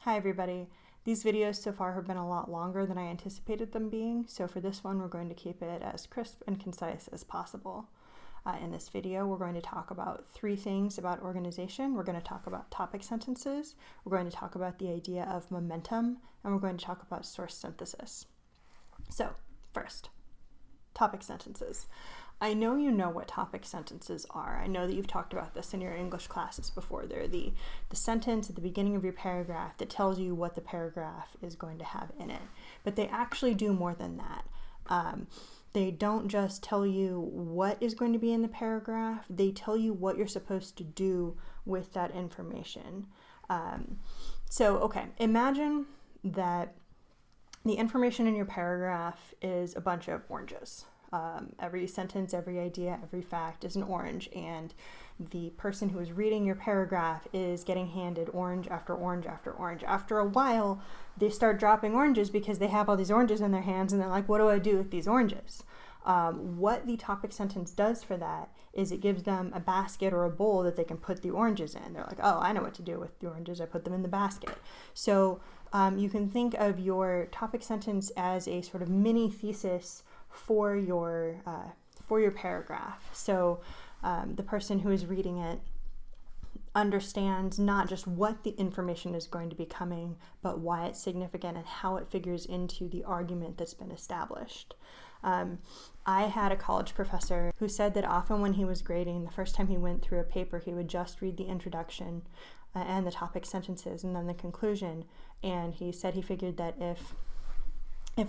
Hi everybody. These videos so far have been a lot longer than I anticipated them being, so for this one we're going to keep it as crisp and concise as possible. In this video we're going to talk about three things about organization. We're going to talk about topic sentences, we're going to talk about the idea of momentum, and we're going to talk about source synthesis. So first, topic sentences. I know you know what topic sentences are. I know that you've talked about this in your English classes before. They're the sentence at the beginning of your paragraph that tells you what the paragraph is going to have in it. But they actually do more than that. They don't just tell you what is going to be in the paragraph, they tell you what you're supposed to do with that information. Okay, imagine that the information in your paragraph is a bunch of oranges. Every sentence, every idea, every fact is an orange, and the person who is reading your paragraph is getting handed orange after orange after orange. After a while, they start dropping oranges because they have all these oranges in their hands, and they're like, what do I do with these oranges? What the topic sentence does for that is it gives them a basket or a bowl that they can put the oranges in. They're like, oh, I know what to do with the oranges. I put them in the basket. So you can think of your topic sentence as a sort of mini thesis for your paragraph. So the person who is reading it understands not just what the information is going to be coming, but why it's significant and how it figures into the argument that's been established. I had a college professor who said that often when he was grading, the first time he went through a paper, he would just read the introduction and the topic sentences and then the conclusion. And he said he figured that if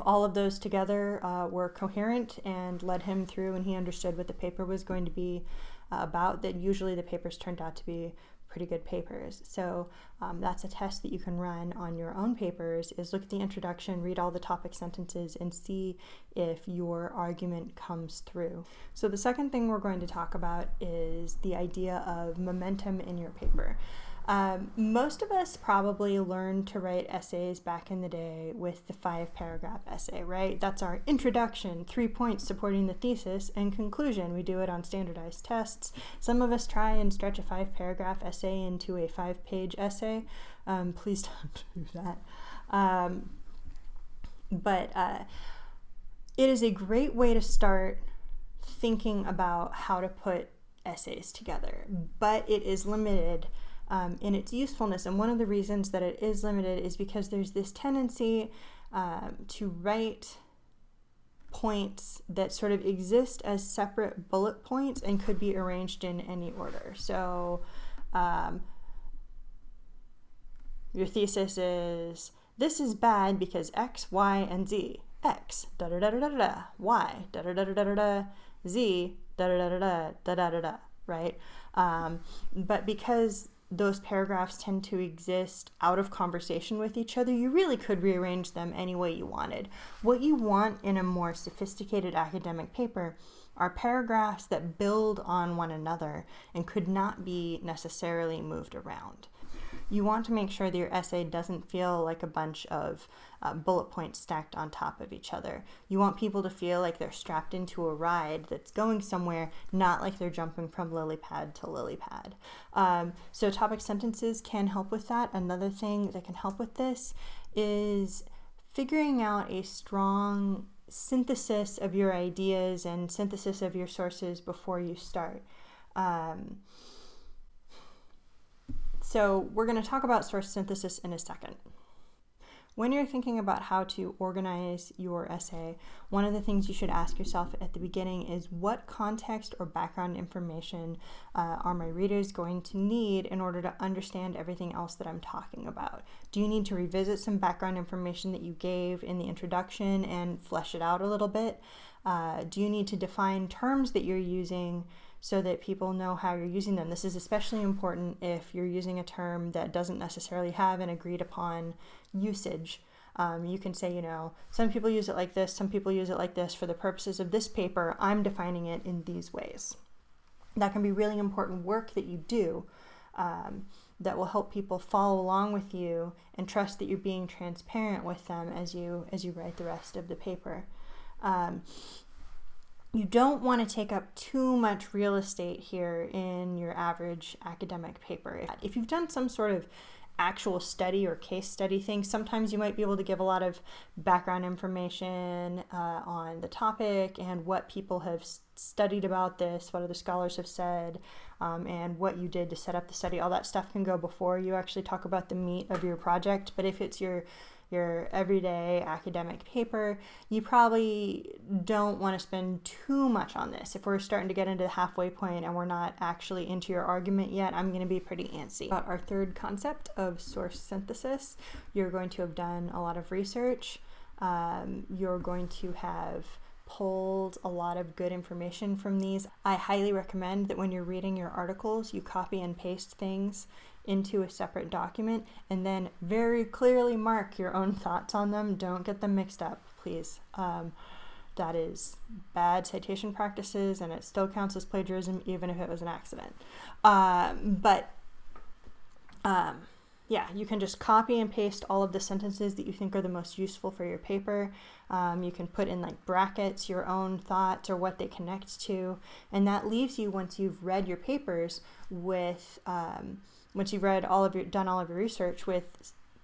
all of those together were coherent and led him through and he understood what the paper was going to be about, that usually the papers turned out to be pretty good papers. So that's a test that you can run on your own papers, is look at the introduction, read all the topic sentences, and see if your argument comes through. So the second thing we're going to talk about is the idea of momentum in your paper. Most of us probably learned to write essays back in the day with the 5-paragraph essay, right? That's our introduction, 3 points supporting the thesis, and conclusion. We do it on standardized tests. Some of us try and stretch a 5-paragraph essay into a 5-page essay. Please don't do that. But it is a great way to start thinking about how to put essays together, but it is limited in its usefulness. And one of the reasons that it is limited is because there's this tendency to write points that sort of exist as separate bullet points and could be arranged in any order. So your thesis is, this is bad because X, Y, and Z. X, da-da-da-da-da-da, Y, da-da-da-da-da-da, Z, da-da-da-da-da-da-da-da, right? But because those paragraphs tend to exist out of conversation with each other, you really could rearrange them any way you wanted. What you want in a more sophisticated academic paper are paragraphs that build on one another and could not be necessarily moved around. You want to make sure that your essay doesn't feel like a bunch of bullet points stacked on top of each other. You want people to feel like they're strapped into a ride that's going somewhere, not like they're jumping from lily pad to lily pad. So topic sentences can help with that. Another thing that can help with this is figuring out a strong synthesis of your ideas and synthesis of your sources before you start. So we're going to talk about source synthesis in a second. When you're thinking about how to organize your essay, one of the things you should ask yourself at the beginning is, what context or background information are my readers going to need in order to understand everything else that I'm talking about? Do you need to revisit some background information that you gave in the introduction and flesh it out a little bit? Do you need to define terms that you're using so that people know how you're using them? This is especially important if you're using a term that doesn't necessarily have an agreed upon usage. You can say, some people use it like this, some people use it like this. For the purposes of this paper, I'm defining it in these ways. That can be really important work that you do that will help people follow along with you and trust that you're being transparent with them as you write the rest of the paper. You don't want to take up too much real estate here in your average academic paper. If you've done some sort of actual study or case study things. Sometimes you might be able to give a lot of background information on the topic and what people have studied about this, what other scholars have said, and what you did to set up the study. All that stuff can go before you actually talk about the meat of your project. But if it's your everyday academic paper, you probably don't want to spend too much on this. If we're starting to get into the halfway point and we're not actually into your argument yet, I'm going to be pretty antsy. About our third concept of source synthesis, you're going to have done a lot of research. You're going to have pulled a lot of good information from these. I highly recommend that when you're reading your articles, you copy and paste things into a separate document and then very clearly mark your own thoughts on them. Don't get them mixed up, please. That is bad citation practices, and it still counts as plagiarism even if it was an accident. Yeah, you can just copy and paste all of the sentences that you think are the most useful for your paper. You can put in like brackets your own thoughts or what they connect to, and that leaves you, once you've read your papers, with once you've read done all of your research, with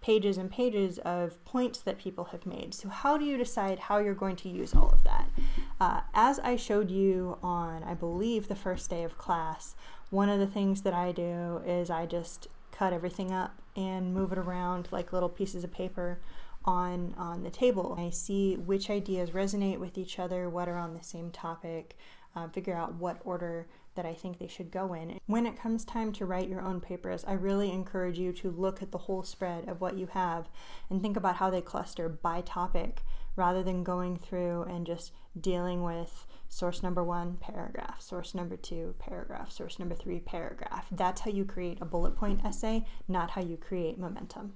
pages and pages of points that people have made. So how do you decide how you're going to use all of that? As I showed you on, I believe, the first day of class, one of the things that I do is I just cut everything up and move it around like little pieces of paper on the table. I see which ideas resonate with each other, what are on the same topic, figure out what order that I think they should go in. When it comes time to write your own papers, I really encourage you to look at the whole spread of what you have and think about how they cluster by topic, rather than going through and just dealing with source number 1, paragraph, source number 2, paragraph, source number 3, paragraph. That's how you create a bullet point essay, not how you create momentum.